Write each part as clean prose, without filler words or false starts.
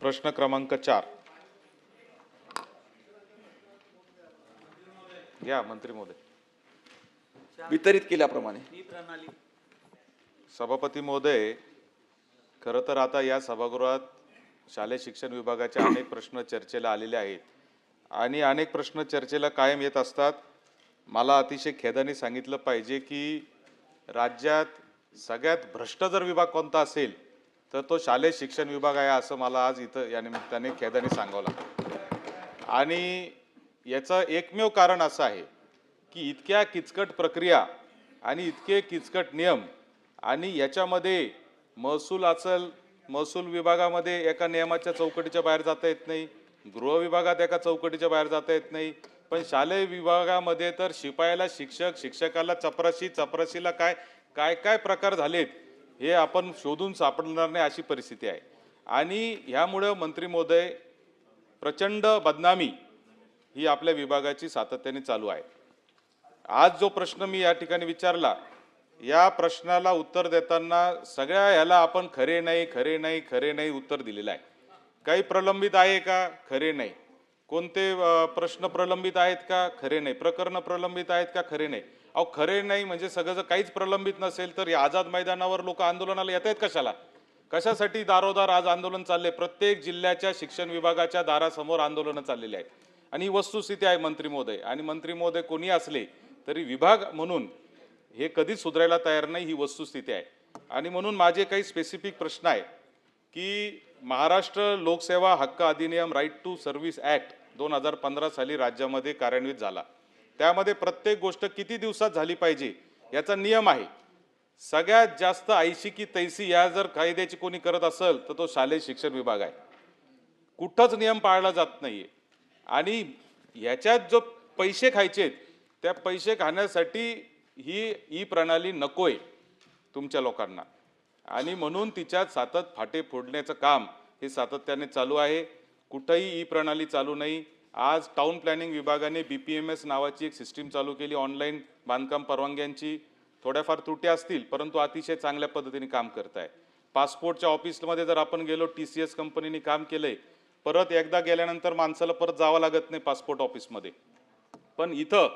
प्रश्न क्रमांक 4 घ्या मंत्री महोदय। वितरित केल्याप्रमाणे सभापती महोदय, खरं तर आता या सभागृहात शालेय शिक्षण विभागाचे अनेक प्रश्न चर्चेला आलेले आहेत आणि अनेक प्रश्न चर्चेला कायम येत असतात। मला अतिशय खेदाने सांगितलं पाहिजे की राज्यात सगळ्यात भ्रष्ट जर विभाग कोणता असेल तर तो शालेय शिक्षण विभाग आहे, असं मला आज इथं या निमित्ताने खेदाने सांगावं लागतं। आणि याचं एकमेव कारण असं आहे की इतक्या किचकट प्रक्रिया आणि इतके किचकट नियम आणि याच्यामध्ये महसूल असेल, महसूल विभागामध्ये एका नियमाच्या चौकटीच्या बाहेर जाता येत नाही, गृह विभागात एका चौकटीच्या बाहेर जाता येत नाही, पण शालेय विभागामध्ये तर शिपायाला शिक्षक, शिक्षकाला चपराशी, चपराशीला काय काय काय प्रकार झालेत हे आपण शोधून सापडणार नाही अशी परिस्थिती आहे। आणि ह्यामुळे मंत्री महोदय प्रचंड बदनामी ही आपल्या विभागाची सातत्याने चालू आहे। आज जो प्रश्न मी या ठिकाणी विचारला, या प्रश्नाला उत्तर देताना सगळ्या ह्याला आपण खरे नाही खरे नाही खरे नाही उत्तर दिलेलं आहे। काही प्रलंबित आहे का? खरे नाही। कोणते प्रश्न प्रलंबित आहेत का? खरे नाही। प्रकरण प्रलंबित आहेत का? खरे नाही। अहो खरे नाही म्हणजे सगळं जर काहीच प्रलंबित नसेल तर या आझाद मैदानावर लोक आंदोलनाला येत आहेत कशाला? कशासाठी दारोदार आज आंदोलन चालले? प्रत्येक जिल्ह्याच्या शिक्षण विभागाच्या दारासमोर आंदोलनं चाललेली आहेत आणि ही वस्तुस्थिती आहे मंत्री महोदय। आणि मंत्री महोदय कोणी असले तरी विभाग म्हणून हे कधीच सुधारायला तयार नाही, ही वस्तुस्थिती आहे। आणि म्हणून माझे काही स्पेसिफिक प्रश्न आहे की महाराष्ट्र लोकसेवा हक्क अधिनियम राईट टू सर्व्हिस ॲक्ट 2015 साली राज्यामध्ये कार्यान्वित झाला। त्यामध्ये प्रत्येक गोष्ट किती दिवसात झाली पाहिजे याचा नियम आहे। सगळ्यात जास्त ऐशी की तैसी या जर कायद्याची कोणी करत असेल तर तो शालेय शिक्षण विभाग आहे। कुठंच नियम पाळला जात नाहीये आणि याच्यात जो पैसे खायचे त्या पैसे खाण्यासाठी ही प्रणाली नकोय तुमच्या लोकांना आणि म्हणून तिच्यात सातत फाटे फोडण्याचं काम हे सातत्याने चालू आहे। कुठेही प्रणाली चालू नाही। आज टाउन प्लॅनिंग विभागाने BPMS नावाची एक सिस्टीम चालू केली ऑनलाईन बांधकाम परवानग्यांची। थोड्याफार त्रुटी असतील परंतु अतिशय चांगल्या पद्धतीने काम करत आहे। पासपोर्टच्या ऑफिसमध्ये जर आपण गेलो, TCS कंपनीने काम केलंय, परत एकदा गेल्यानंतर माणसाला परत जावं लागत नाही पासपोर्ट ऑफिसमध्ये। पण इथं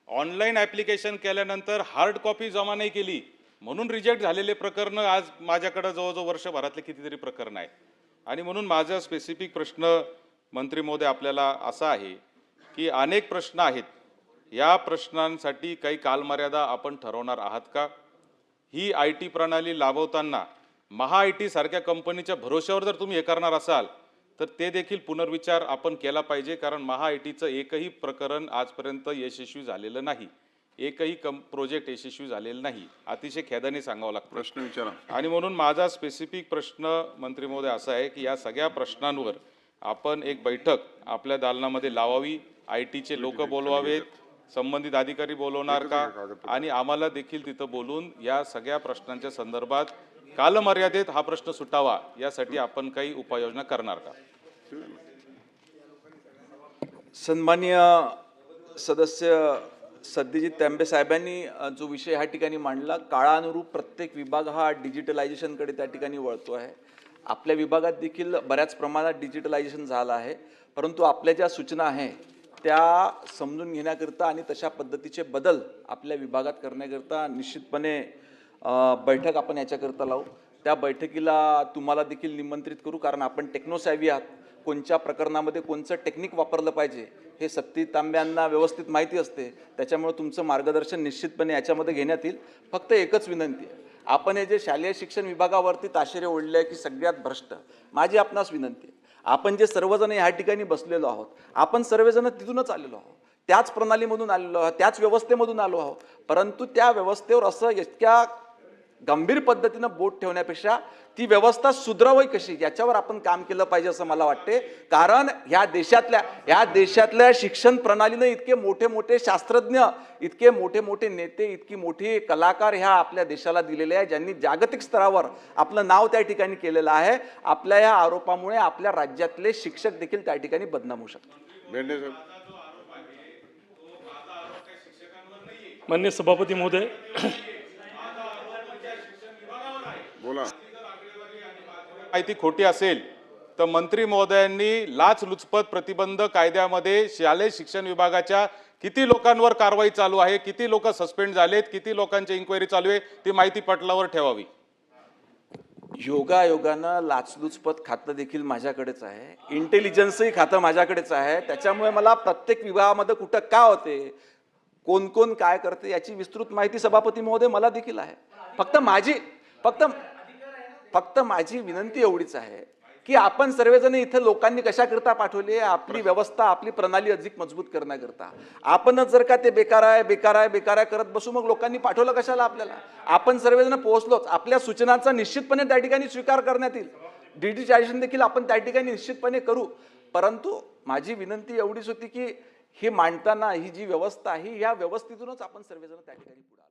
ऑनलाईन ॲप्लिकेशन केल्यानंतर हार्ड कॉपी जमा नाही केली म्हणून रिजेक्ट झालेले प्रकरण आज माझ्याकडे जवळजवळ वर्षभरातले कितीतरी प्रकरण आहेत। आणि म्हणून माझा स्पेसिफिक प्रश्न मंत्री महोदय आपल्याला असा आहे की अनेक प्रश्न आहेत, या प्रश्नांसाठी काही कालमर्यादा आपण ठरवणार आहात का? ही IT प्रणाली लाभवताना महा-IT सारख्या कंपनीच्या भरोश्यावर जर तुम्ही हे करणार असाल तर ते देखील पुनर्विचार आपण केला पाहिजे, कारण महा-ITचं एकही प्रकरण आजपर्यंत यशस्वी झालेलं नाही, एकही प्रोजेक्ट यशस्वी झालेलं नाही, अतिशय खेदाने सांगावं लागतं। प्रश्न विचारा। आणि म्हणून माझा स्पेसिफिक प्रश्न मंत्री महोदय असा आहे की या सगळ्या प्रश्नांवर आपण एक बैठक आपल्या दालनामध्ये लावावी, IT चे लोक बोलवावेत, संबंधित अधिकारी बोलवणार का आणि आम्हाला देखील तिथं बोलून या सगळ्या प्रश्नांच्या संदर्भात कालमर्यादेत हा प्रश्न सुटावा यासाठी आपण काही उपाययोजना करणार का? सन्माननीय सदस्य सत्यजित तांबे साहेबांनी जो विषय ह्या ठिकाणी मांडला, काळानुरूप प्रत्येक विभाग हा डिजिटलायझेशनकडे त्या ठिकाणी वळतो आहे। आपल्या विभागात देखील बऱ्याच प्रमाणात डिजिटलायझेशन झालं आहे, परंतु आपल्या ज्या सूचना आहे त्या समजून घेण्याकरता आणि तशा पद्धतीचे बदल आपल्या विभागात करण्याकरता निश्चितपणे बैठक आपण याच्याकरता लावू। त्या बैठकीला तुम्हाला देखील निमंत्रित करू, कारण आपण टेक्नोसॅव्ही आहात। कोणत्या प्रकरणामध्ये कोणचं टेक्निक वापरलं पाहिजे हे सत्यजित तांब्यांना व्यवस्थित माहिती असते, त्याच्यामुळे तुमचं मार्गदर्शन निश्चितपणे याच्यामध्ये घेण्यात येईल। फक्त एकच विनंती आहे, आपण हे जे शालेय शिक्षण विभागावरती ताशेरे ओढले आहे की सगळ्यात भ्रष्ट, माझी आपणास विनंती आहे, आपण जे सर्वजण ह्या ठिकाणी बसलेलो आहोत, आपण सर्वजण तिथूनच आलेलो आहोत, त्याच प्रणालीमधून आलेलो आहोत, त्याच व्यवस्थेमधून आलो आहोत, परंतु त्या व्यवस्थेवर असं इतक्या गंभीर पद्धतीनं बोट ठेवण्यापेक्षा ती व्यवस्था सुधरावी कशी याच्यावर आपण काम केलं पाहिजे असं मला वाटते। कारण ह्या देशातल्या शिक्षण प्रणालीनं इतके मोठे मोठे शास्त्रज्ञ, इतके मोठे मोठे नेते, इतकी मोठी कलाकार ह्या आपल्या देशाला दिलेले आहे, ज्यांनी जागतिक स्तरावर आपलं नाव त्या ठिकाणी केलेलं आहे। आपल्या या आरोपामुळे आपल्या राज्यातले शिक्षक देखील त्या ठिकाणी बदनाम होऊ शकतात। माननीय सभापती महोदय, बोला। माहिती खोटी असेल तर मंत्री महोदयांनी लाचलुचपत प्रतिबंध कायद्यामध्ये शालेय शिक्षण विभागाच्या किती लोकांवर कारवाई चालू आहे, किती लोक सस्पेंड झालेत, किती लोकांची इन्क्वायरी चालू आहे, ती माहिती पटलावर ठेवावी. योगायोगानं लाचलुचपत खातं देखील माझ्याकडेच आहे, इंटेलिजन्सही खातं माझ्याकडेच आहे. त्याच्यामुळे मला प्रत्येक विभागामध्ये कुठं का होते, कोण कोण काय करते याची विस्तृत माहिती सभापती महोदय मला देखील आहे. फक्त माझी विनंती एवढीच आहे की आपण सर्वजण इथे लोकांनी कशाकरता पाठवली आहे, आपली व्यवस्था आपली प्रणाली अधिक मजबूत करण्याकरता. आपणच जर का ते बेकार आहे करत बसू, मग लोकांनी पाठवलं कशाला आपल्याला. आपण सर्वजण पोहोचलोच, आपल्या सूचनांचा निश्चितपणे त्या ठिकाणी स्वीकार करण्यात येईल. डिजिटायझेशन देखील आपण त्या ठिकाणी निश्चितपणे करू. परंतु माझी विनंती एवढीच होती की हे मांडताना ही जी व्यवस्था आहे या व्यवस्थेतूनच आपण सर्वजण त्या ठिकाणी पुढे